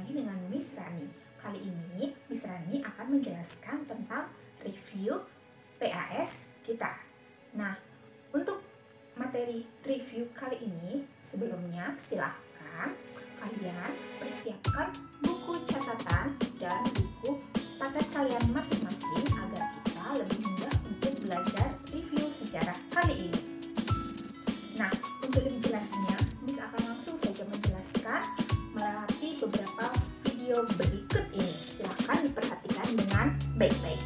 lagi dengan Miss Rani. Kali ini Miss Rani akan menjelaskan tentang review PAS kita. Nah, untuk materi review kali ini, sebelumnya silahkan kalian persiapkan buku catatan dan buku paket kalian masing-masing agar kita lebih mudah untuk belajar review sejarah kali ini. Nah, untuk lebih jelasnya, Miss akan langsung saja menjelaskan melewati beberapa video berikut ini. Silahkan diperhatikan dengan baik-baik.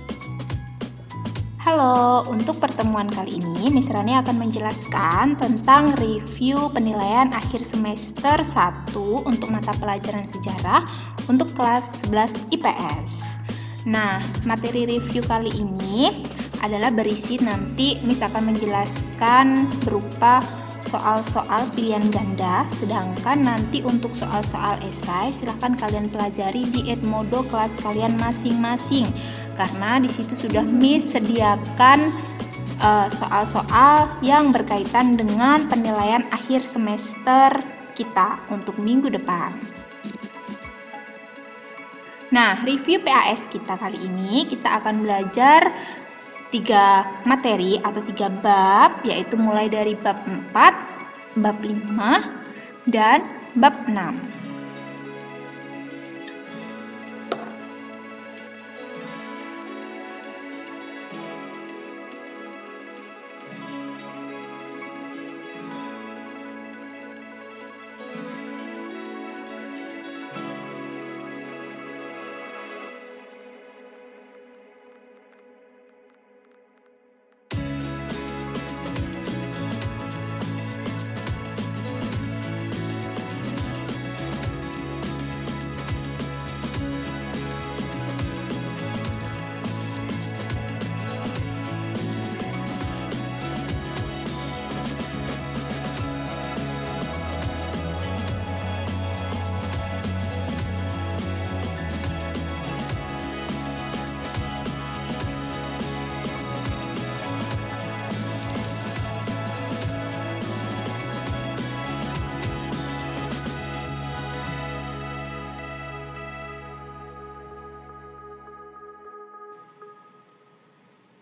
Halo, untuk pertemuan kali ini Miss Rani akan menjelaskan tentang review penilaian akhir semester 1 untuk mata pelajaran sejarah untuk kelas 11 IPS. Nah, materi review kali ini adalah berisi nanti Miss akan menjelaskan berupa soal-soal pilihan ganda, sedangkan nanti untuk soal-soal esai silahkan kalian pelajari di Edmodo kelas kalian masing-masing, karena di situ sudah Miss sediakan soal-soal yang berkaitan dengan penilaian akhir semester kita untuk minggu depan. Nah, review PAS kita kali ini kita akan belajar 3 materi atau 3 bab, yaitu mulai dari bab 4, bab 5, dan bab 6.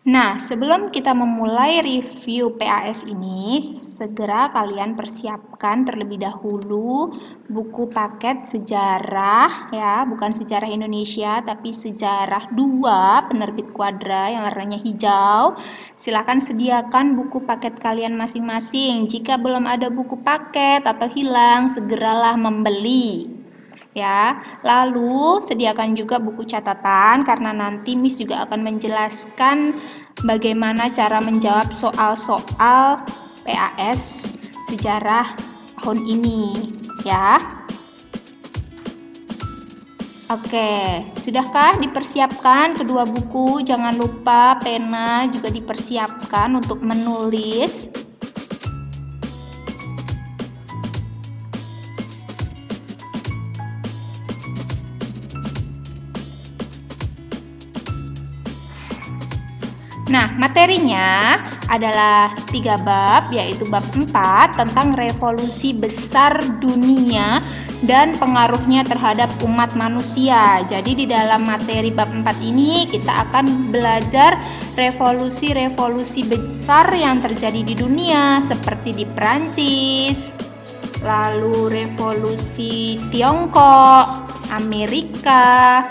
Nah, sebelum kita memulai review PAS ini, segera kalian persiapkan terlebih dahulu buku paket sejarah, ya, bukan sejarah Indonesia, tapi sejarah 2 penerbit Quadra yang warnanya hijau. Silakan sediakan buku paket kalian masing-masing. Jika belum ada buku paket atau hilang, segeralah membeli. Ya, lalu sediakan juga buku catatan karena nanti Miss juga akan menjelaskan bagaimana cara menjawab soal-soal PAS sejarah tahun ini, ya. Oke, sudahkah dipersiapkan kedua buku? Jangan lupa pena juga dipersiapkan untuk menulis. Nah, materinya adalah 3 bab, yaitu bab 4 tentang revolusi besar dunia dan pengaruhnya terhadap umat manusia. Jadi di dalam materi bab 4 ini kita akan belajar revolusi-revolusi besar yang terjadi di dunia seperti di Perancis, lalu revolusi Tiongkok, Amerika,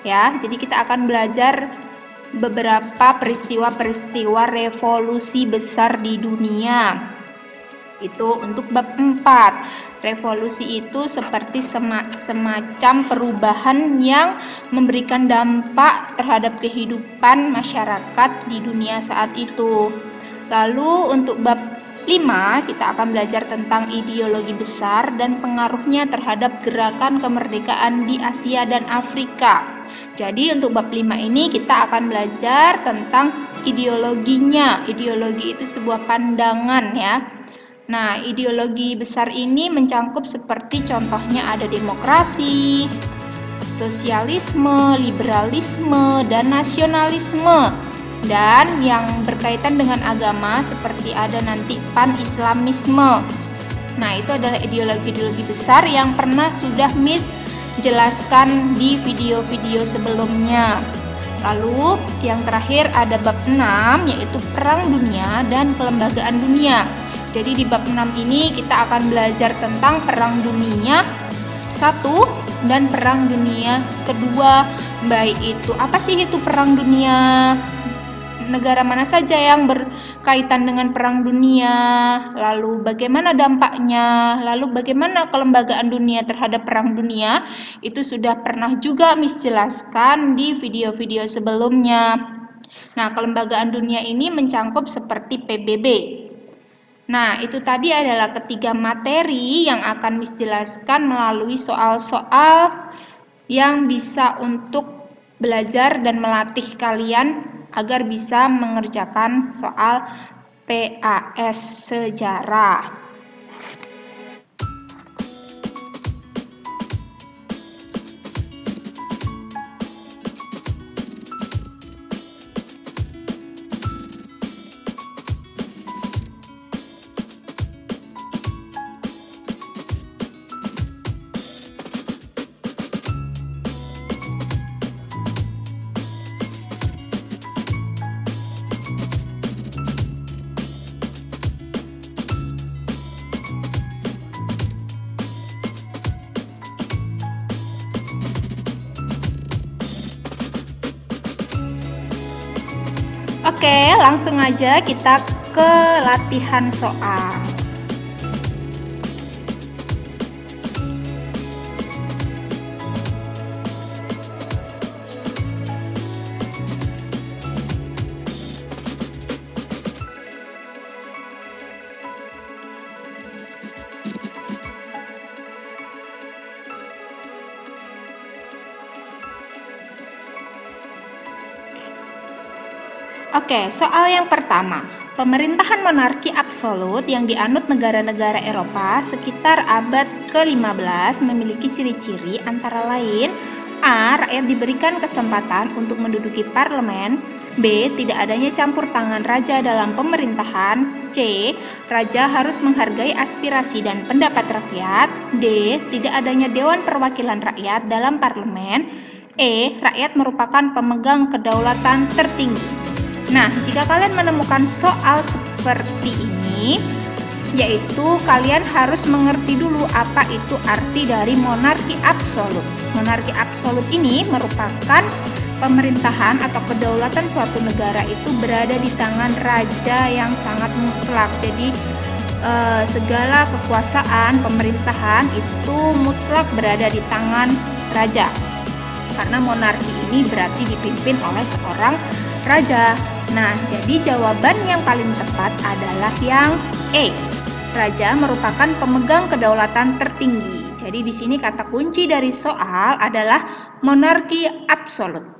ya. Jadi kita akan belajar beberapa peristiwa-peristiwa revolusi besar di dunia. Itu untuk bab 4. Revolusi itu seperti semacam perubahan yang memberikan dampak terhadap kehidupan masyarakat di dunia saat itu. Lalu untuk bab 5 kita akan belajar tentang ideologi besar dan pengaruhnya terhadap gerakan kemerdekaan di Asia dan Afrika. Jadi untuk bab 5 ini kita akan belajar tentang ideologinya. Ideologi itu sebuah pandangan, ya. Nah, ideologi besar ini mencangkup seperti contohnya ada demokrasi, sosialisme, liberalisme, dan nasionalisme. Dan yang berkaitan dengan agama seperti ada nanti pan-islamisme. Nah, itu adalah ideologi-ideologi besar yang pernah sudah Miss jelaskan di video-video sebelumnya. Lalu yang terakhir ada bab 6, yaitu Perang Dunia dan Kelembagaan Dunia. Jadi di bab 6 ini kita akan belajar tentang Perang Dunia 1 dan Perang Dunia kedua. Baik itu, apa sih itu Perang Dunia? Negara mana saja yang berkaitan dengan Perang Dunia? Lalu bagaimana dampaknya? Lalu bagaimana kelembagaan dunia terhadap Perang Dunia? Itu sudah pernah juga Miss jelaskan di video-video sebelumnya. Nah, kelembagaan dunia ini mencangkup seperti PBB. Nah, itu tadi adalah ketiga materi yang akan Miss jelaskan melalui soal-soal yang bisa untuk belajar dan melatih kalian agar bisa mengerjakan soal PAS sejarah. Oke, langsung aja kita ke latihan soal. Oke, soal yang pertama. Pemerintahan monarki absolut yang dianut negara-negara Eropa sekitar abad ke-15 memiliki ciri-ciri antara lain: A. Rakyat diberikan kesempatan untuk menduduki parlemen. B. Tidak adanya campur tangan raja dalam pemerintahan. C. Raja harus menghargai aspirasi dan pendapat rakyat. D. Tidak adanya Dewan Perwakilan Rakyat dalam parlemen. E. Rakyat merupakan pemegang kedaulatan tertinggi. Nah, jika kalian menemukan soal seperti ini, yaitu kalian harus mengerti dulu apa itu arti dari monarki absolut. Monarki absolut ini merupakan pemerintahan atau kedaulatan suatu negara itu berada di tangan raja yang sangat mutlak. Jadi segala kekuasaan pemerintahan itu mutlak berada di tangan raja. Karena monarki ini berarti dipimpin oleh seorang raja. Nah, jadi jawaban yang paling tepat adalah yang E. Raja merupakan pemegang kedaulatan tertinggi. Jadi di sini kata kunci dari soal adalah monarki absolut.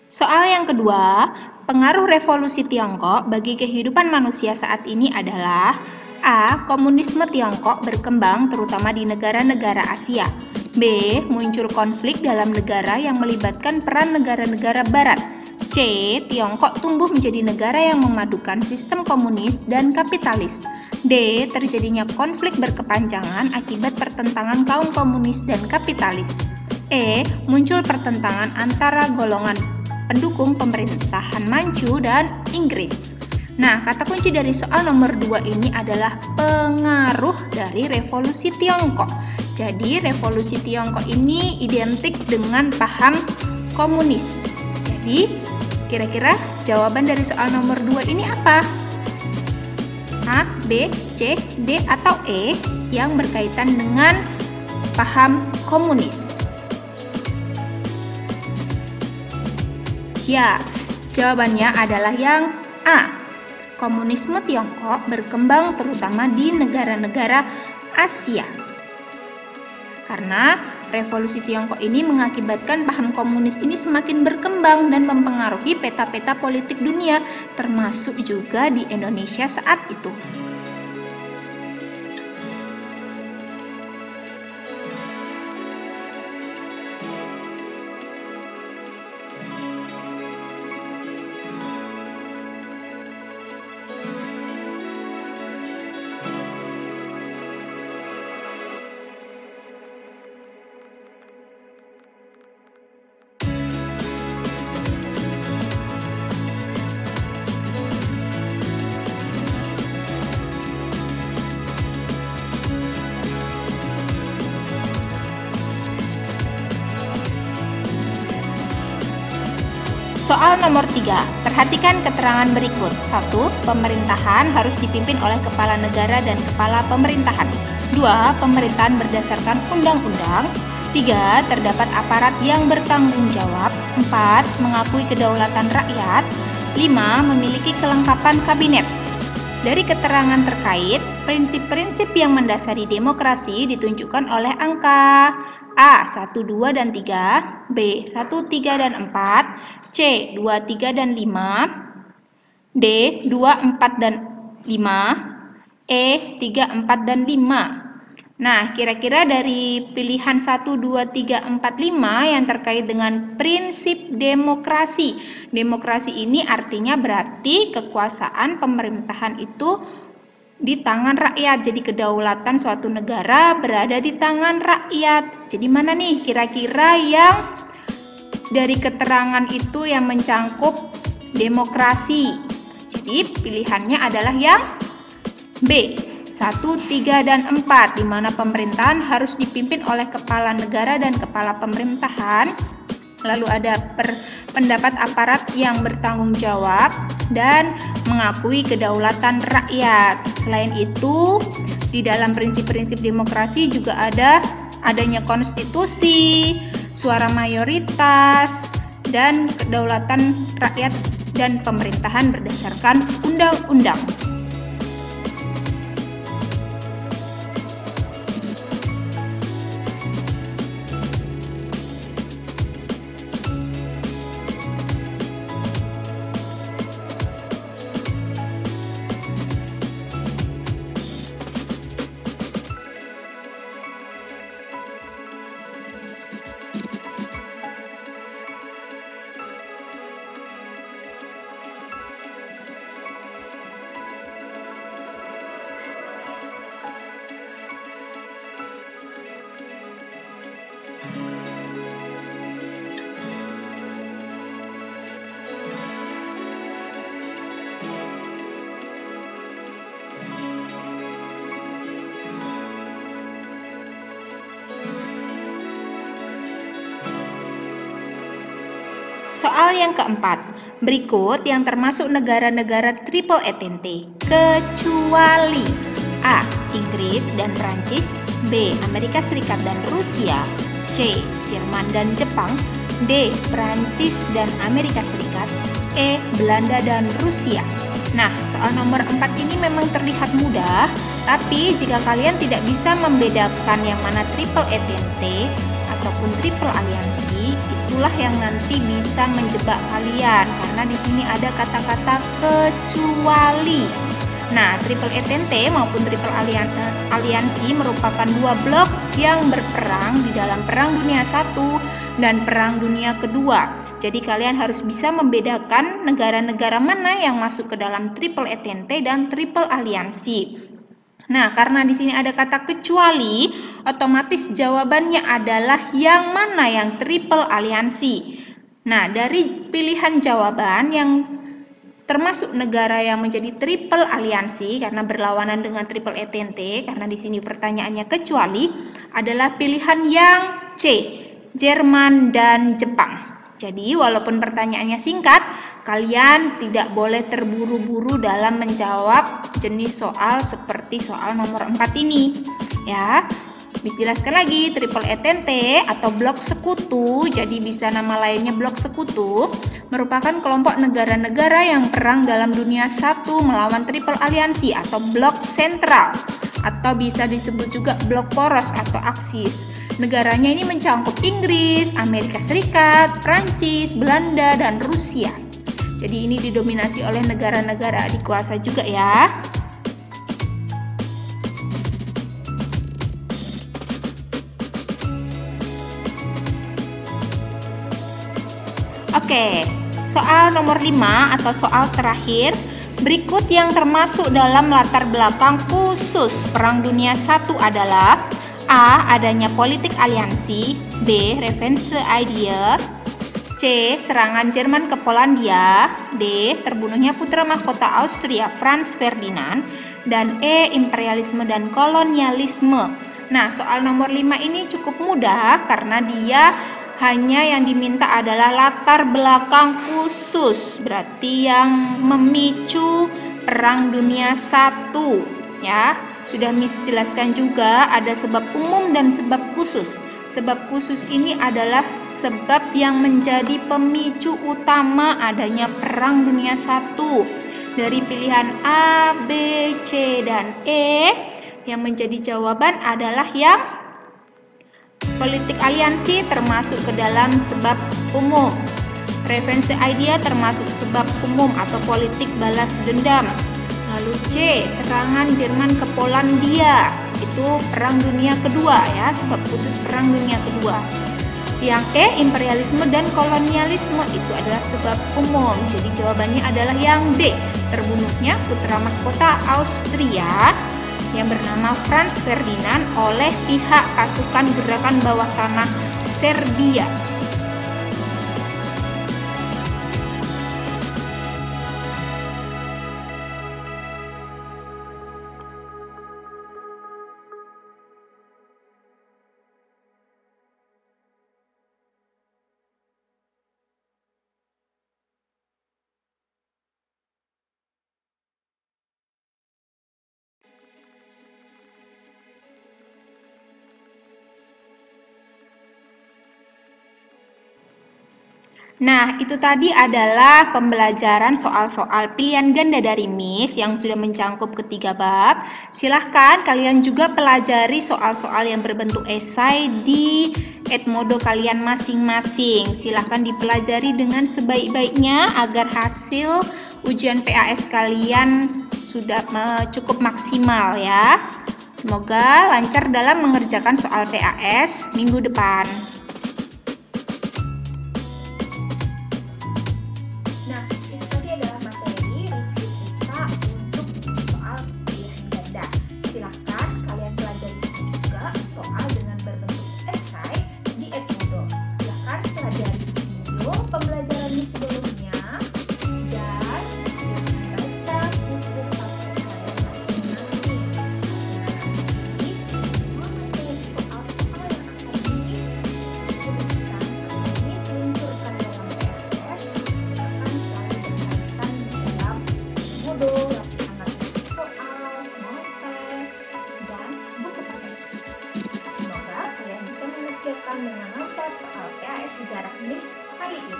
Soal yang kedua, pengaruh revolusi Tiongkok bagi kehidupan manusia saat ini adalah: A. Komunisme Tiongkok berkembang terutama di negara-negara Asia. B. Muncul konflik dalam negara yang melibatkan peran negara-negara barat. C. Tiongkok tumbuh menjadi negara yang memadukan sistem komunis dan kapitalis. D. Terjadinya konflik berkepanjangan akibat pertentangan kaum komunis dan kapitalis. E. Muncul pertentangan antara golongan pendukung pemerintahan Manchu dan Inggris. Nah, kata kunci dari soal nomor 2 ini adalah pengaruh dari revolusi Tiongkok. Jadi, revolusi Tiongkok ini identik dengan paham komunis. Jadi, kira-kira jawaban dari soal nomor 2 ini apa? A, B, C, D, atau E yang berkaitan dengan paham komunis? Ya, jawabannya adalah yang A. Komunisme Tiongkok berkembang terutama di negara-negara Asia. Karena revolusi Tiongkok ini mengakibatkan paham komunis ini semakin berkembang dan mempengaruhi peta-peta politik dunia, termasuk juga di Indonesia saat itu. Soal nomor 3, perhatikan keterangan berikut. 1. Pemerintahan harus dipimpin oleh kepala negara dan kepala pemerintahan. 2. Pemerintahan berdasarkan undang-undang. 3. Terdapat aparat yang bertanggung jawab. 4. Mengakui kedaulatan rakyat. 5. Memiliki kelengkapan kabinet. Dari keterangan terkait, prinsip-prinsip yang mendasari demokrasi ditunjukkan oleh angka A. 1, 2, dan 3, B. 1, 3, dan 4, C. 2, 3, dan 5, D. 2, 4, dan 5, E. 3, 4, dan 5. Nah, kira-kira dari pilihan 1, 2, 3, 4, 5 yang terkait dengan prinsip demokrasi. Demokrasi ini artinya berarti kekuasaan pemerintahan itu di tangan rakyat. Jadi kedaulatan suatu negara berada di tangan rakyat. Jadi mana nih kira-kira yang dari keterangan itu yang mencangkup demokrasi? Jadi pilihannya adalah yang B. 1, 3, dan 4, di mana pemerintahan harus dipimpin oleh kepala negara dan kepala pemerintahan. Lalu ada pendapat aparat yang bertanggung jawab dan mengakui kedaulatan rakyat. Selain itu, di dalam prinsip-prinsip demokrasi juga ada adanya konstitusi, suara mayoritas, dan kedaulatan rakyat dan pemerintahan berdasarkan undang-undang. Soal yang keempat, berikut yang termasuk negara-negara Triple Entente kecuali A. Inggris dan Prancis, B. Amerika Serikat dan Rusia, C. Jerman dan Jepang, D. Prancis dan Amerika Serikat, E. Belanda dan Rusia. Nah, soal nomor 4 ini memang terlihat mudah, tapi jika kalian tidak bisa membedakan yang mana Triple Entente ataupun Triple Aliansi, itulah yang nanti bisa menjebak kalian karena di sini ada kata-kata kecuali. Nah, Triple Entente maupun Triple Aliansi merupakan dua blok yang berperang di dalam Perang Dunia I dan Perang Dunia II. Jadi kalian harus bisa membedakan negara-negara mana yang masuk ke dalam Triple Entente dan Triple Aliansi. Nah, karena di sini ada kata kecuali, otomatis jawabannya adalah yang mana yang Triple Aliansi. Nah, dari pilihan jawaban yang termasuk negara yang menjadi Triple Aliansi karena berlawanan dengan Triple Entente, karena di sini pertanyaannya kecuali, adalah pilihan yang C, Jerman dan Jepang. Jadi walaupun pertanyaannya singkat, kalian tidak boleh terburu-buru dalam menjawab jenis soal seperti soal nomor 4 ini. Ya, dijelaskan lagi, Triple Entente atau blok sekutu, jadi bisa nama lainnya blok sekutu, merupakan kelompok negara-negara yang perang dalam Dunia I melawan Triple Aliansi atau blok sentral, atau bisa disebut juga blok poros atau aksis. Negaranya ini mencakup Inggris, Amerika Serikat, Prancis, Belanda, dan Rusia. Jadi ini didominasi oleh negara-negara adikuasa juga ya. Oke, soal nomor 5 atau soal terakhir. Berikut yang termasuk dalam latar belakang khusus Perang Dunia I adalah A. Adanya politik aliansi, B. Revenge idea, C. Serangan Jerman ke Polandia, D. Terbunuhnya putra mahkota Austria Franz Ferdinand, dan E. Imperialisme dan kolonialisme. Nah, soal nomor 5 ini cukup mudah karena dia hanya yang diminta adalah latar belakang Celsus, berarti yang memicu Perang Dunia I, ya. Sudah Miss jelaskan juga ada sebab umum dan sebab khusus. Sebab khusus ini adalah sebab yang menjadi pemicu utama adanya Perang Dunia I. Dari pilihan A, B, C, dan E, yang menjadi jawaban adalah yang politik aliansi termasuk ke dalam sebab umum. Revenge idea termasuk sebab umum atau politik balas dendam. Lalu C, serangan Jerman ke Polandia, itu Perang Dunia Kedua, ya, sebab khusus Perang Dunia Kedua. Yang E, imperialisme dan kolonialisme, itu adalah sebab umum. Jadi jawabannya adalah yang D, terbunuhnya putra mahkota Austria yang bernama Franz Ferdinand oleh pihak pasukan gerakan bawah tanah Serbia. Nah, itu tadi adalah pembelajaran soal-soal pilihan ganda dari Miss yang sudah mencangkup ketiga bab. Silahkan kalian juga pelajari soal-soal yang berbentuk esai di Edmodo kalian masing-masing. Silahkan dipelajari dengan sebaik-baiknya agar hasil ujian PAS kalian sudah cukup maksimal, ya. Semoga lancar dalam mengerjakan soal PAS minggu depan. Pembelajaran di sebelumnya dan baca buku favorit kalian masing-masing. Nanti semua materi soal-soal yang akan tuliskan, luncurkan dalam PAS akan selalu berkaitan dalam bodo, latihan soal, small test, dan buku paket. Semoga kalian bisa mengerjakan dengan lancar soal PAS sejarah Miss kali ini.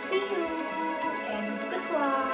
See you and goodbye.